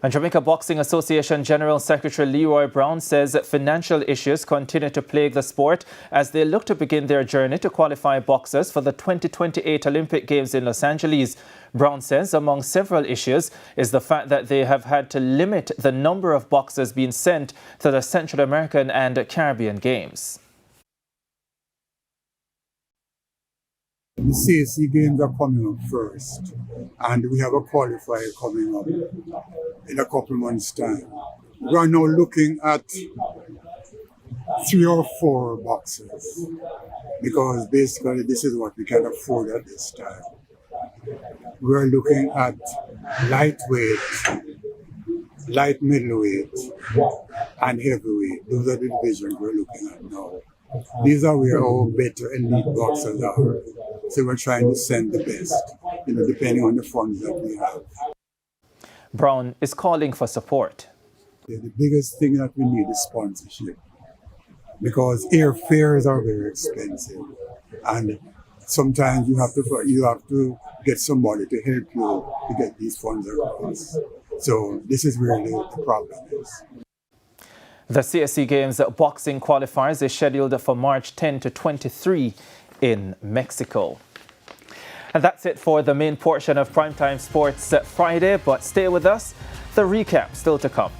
And Jamaica Boxing Association General Secretary Leroy Brown says that financial issues continue to plague the sport as they look to begin their journey to qualify boxers for the 2028 Olympic Games in Los Angeles. Brown says among several issues is the fact that they have had to limit the number of boxers being sent to the Central American and Caribbean Games. The CAC games are coming up first, and we have a qualifier coming up in a couple months' time. We are now looking at 3 or 4 boxers, because basically this is what we can afford at this time. We are looking at lightweight, light middleweight, and heavyweight. Those are the divisions we're looking at now. These are where our better elite boxers are. So we're trying to send the best, depending on the funds that we have. Brown is calling for support. The biggest thing that we need is sponsorship, because airfares are very expensive, and sometimes you have to get somebody to help you to get these funds across. So this is really the problem is. The CSC Games boxing qualifiers is scheduled for March 10 to 23 in Mexico. And that's it for the main portion of Primetime Sports Friday, but stay with us. The recap still to come.